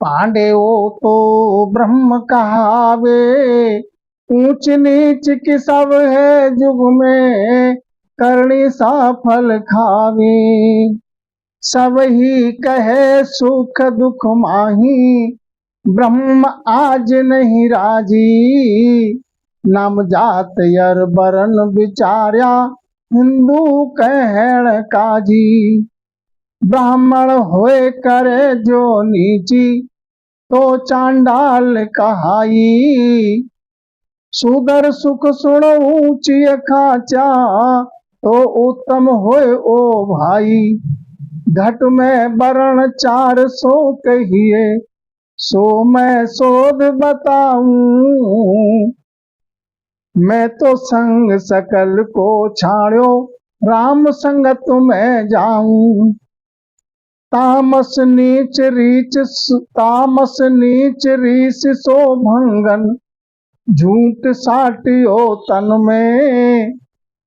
पांडे वो तो ब्रह्म कहावे, ऊंच नीच की सब है जुग में, करनी सा फल खावे। सब ही कहे सुख दुख माही, ब्रह्म आज नहीं राजी। नाम जात यर बरन विचार्या, हिंदू कहण काजी। ब्राह्मण होए करे जो नीची, तो चांडाल कहाई। सुदर सुख सुन ऊंची खाचा, तो उत्तम होए ओ भाई। घट में बरण 400 कहिए, सो मैं शोध बताऊं। मैं तो संग सकल को छाड़ो, राम संगत में जाऊं। तामस नीच रीच तामस नीच रीस सो भंगन, झूठ साटियो तन में।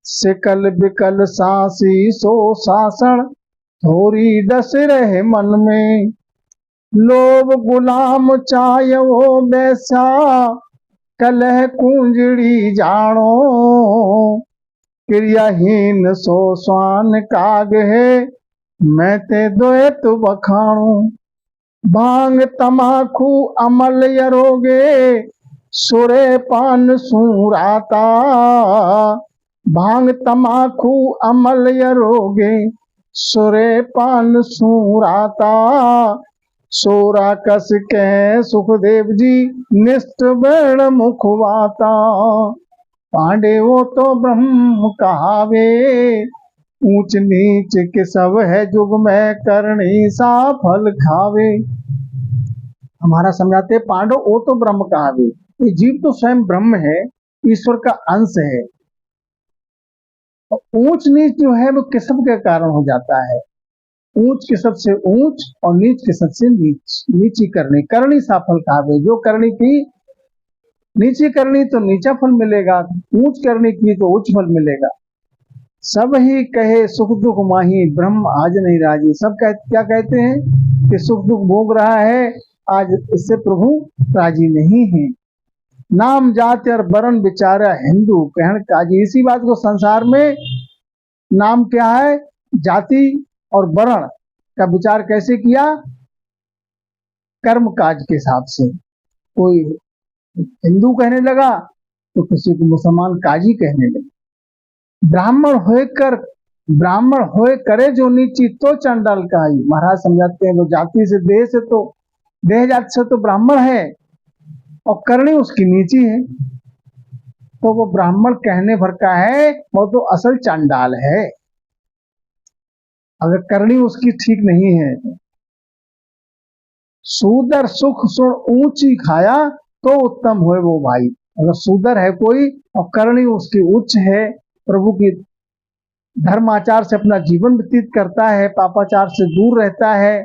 सिकल बिकल सांसी सो सासण, थोड़ी डस रहे मन में। लोभ गुलाम चाय वो बैसा, कलह कुंजड़ी जानो। क्रियाहीन सो स्वान काग है, मैं ते द्वैत बखाणो। भांग तमाखू अमल यरोगे, सुरे पान सूराता। भांग तमाखू अमल यरोगे, सुरे पान सूराता। सोरा कस कह सुखदेव जी, निष्ठ वर्ण मुखवाता। पांडे वो तो ब्रह्म कहावे, ऊंच नीच के सब है जुग में, करनी सा फल खावे। हमारा समझाते पांडव वो तो ब्रह्म कहावे, ये जीव तो स्वयं ब्रह्म है, ईश्वर का अंश है। और ऊंच नीच जो है वो किस्म के कारण हो जाता है। ऊंच के सबसे ऊंच और नीच के सबसे नीच, नीची करनी, करनी सा फल खावे। जो करनी की नीची करनी तो नीचा फल मिलेगा, ऊंच करनी की तो उच्च फल मिलेगा। सब ही कहे सुख दुख माही, ब्रह्म आज नहीं राजी। सब क्या कहते हैं कि सुख दुख भोग रहा है, आज इससे प्रभु राजी नहीं है। नाम जाति और वर्ण विचारा, हिंदू कहण काजी। इसी बात को संसार में नाम क्या है, जाति और वर्ण का विचार कैसे किया, कर्म काज के हिसाब से। कोई हिंदू कहने लगा तो किसी को मुसलमान काजी कहने लगे। ब्राह्मण होए करे जो नीची, तो चंडाल कहाई। महाराज समझाते हैं वो जाति से देह से तो देह जाति से तो ब्राह्मण है, और करनी उसकी नीची है, तो वो ब्राह्मण कहने भर का है, वो तो असल चांडाल है, अगर करनी उसकी ठीक नहीं है। सूदर सुख सुन ऊंची खाया, तो उत्तम होए वो भाई। अगर सूदर है कोई और करनी उसकी उच्च है, प्रभु की धर्माचार से अपना जीवन व्यतीत करता है, पापाचार से दूर रहता है,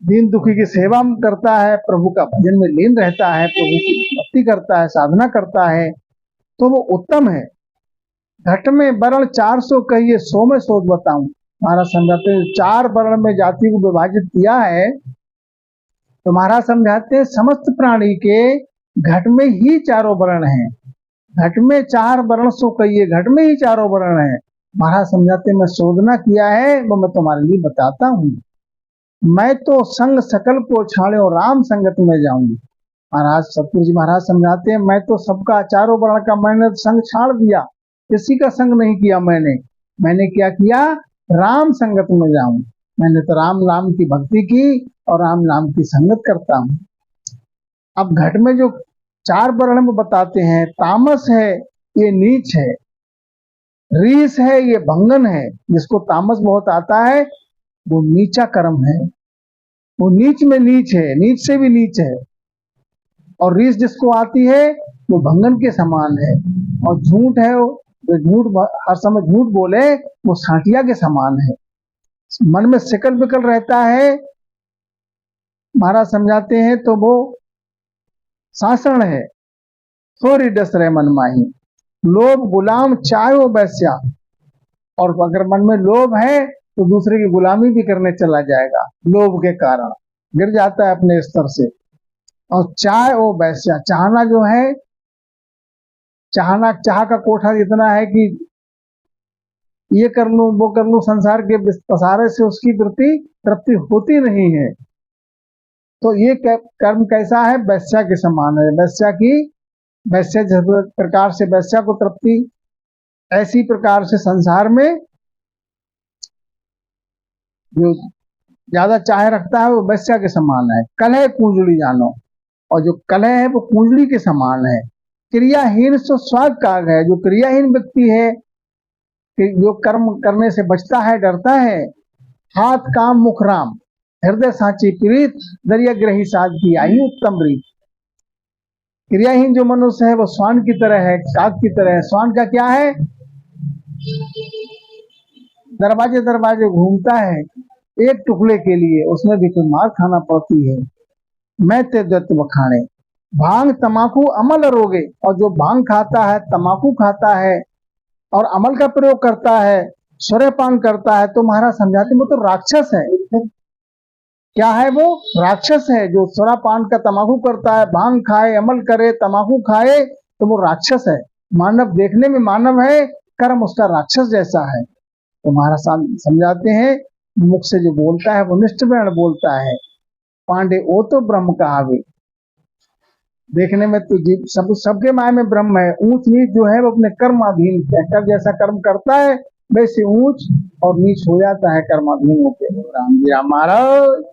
दीन दुखी की सेवा करता है, प्रभु का भजन में लीन रहता है, प्रभु की भक्ति करता है, साधना करता है, तो वो उत्तम है। घट में वर्ण 400 कहिए, 100 में सोच बताऊं। महाराज समझाते हैं 4 वर्ण में जाति को विभाजित किया है, तो महाराज समझाते हैं समस्त प्राणी के घट में ही चारों वर्ण हैं। घट में 4 वर्ण सो कहिए, घट में ही चारों वर्ण है। महाराज समझाते हैं मैं शोधना किया है, वो मैं तुम्हारे लिए बताता हूँ। मैं तो संग सकल को छाड़े और राम संगत में जाऊंगी। महाराज सतगुरु जी महाराज समझाते हैं मैं तो सबका चारों वर्ण का मैंने संग छाड़ दिया, किसी का संग नहीं किया। मैंने क्या किया, राम संगत में जाऊं। मैंने तो राम नाम की भक्ति की और राम नाम की संगत करता हूं। अब घट में जो 4 वर्ण में बताते हैं, तामस है ये नीच है, रीस है ये भंगन है। जिसको तामस बहुत आता है वो नीचा कर्म है, वो नीच में नीच है, नीच से भी नीच है। और रीस जिसको आती है वो भंगन के समान है। और झूठ है, जो झूठ हर समय झूठ बोले वो साटिया के समान है। मन में सिकल बिकल रहता है, महाराज समझाते हैं, तो वो सासण है, थोड़ी डस रहे मन माही। लोभ गुलाम चाहे वो वैश्या, और अगर मन में लोभ है तो दूसरे की गुलामी भी करने चला जाएगा, लोभ के कारण गिर जाता है अपने स्तर से। और चाह वो वैश्या, चाहना जो है, चाहना, चाह का कोठा इतना है कि ये कर लूं वो कर लूं, संसार के पसारे से उसकी वृत्ति तृप्ति होती नहीं है। तो ये कर्म कैसा है? वैश्या के समान है। वैश्या की, वैश्य जिस प्रकार से वैश्या को तृप्ति, ऐसी प्रकार से संसार में जो ज्यादा चाह रखता है वो वैश्या के समान है। कलह कूंजड़ी जानो, और जो कलह है वो कूंजड़ी के समान है। क्रियाहीन सो स्वाग काग है, जो क्रियाहीन व्यक्ति है, कि जो कर्म करने से बचता है, डरता है, हाथ काम मुख राम, हृदय साची प्रीत, दरिया ग्रही साध की आई उत्तम रीत। क्रियाहीन जो मनुष्य है वो स्वान की तरह है, काग की तरह है। स्वान का क्या है? दरवाजे दरवाजे घूमता है एक टुकड़े के लिए, उसमें भी तो मार खाना पड़ती है। मैं ते दत्त बखाने, भांग तमाकू अमल रोगे, और जो भांग खाता है, तमाकू खाता है और अमल का प्रयोग करता है, सूर्यपान करता है, तो महाराज समझाते वो तो राक्षस है। क्या है वो? राक्षस है। जो सूर्यपान का, तमाकू करता है, भांग खाए, अमल करे, तमाकू खाए, तो वो राक्षस है। मानव देखने में मानव है, कर्म उसका राक्षस जैसा है। तो महाराज समझाते हैं, मुख से जो बोलता है वो निष्ठवर्ण बोलता है। पांडे ओ तो ब्रह्म कहावे, देखने में तो सबके माय में ब्रह्म है। ऊंच नीच जो है वो अपने कर्माधीन है। कब जैसा कर्म करता है वैसे ऊंच और नीच हो जाता है कर्माधीन होकर। राम जी राम महाराज।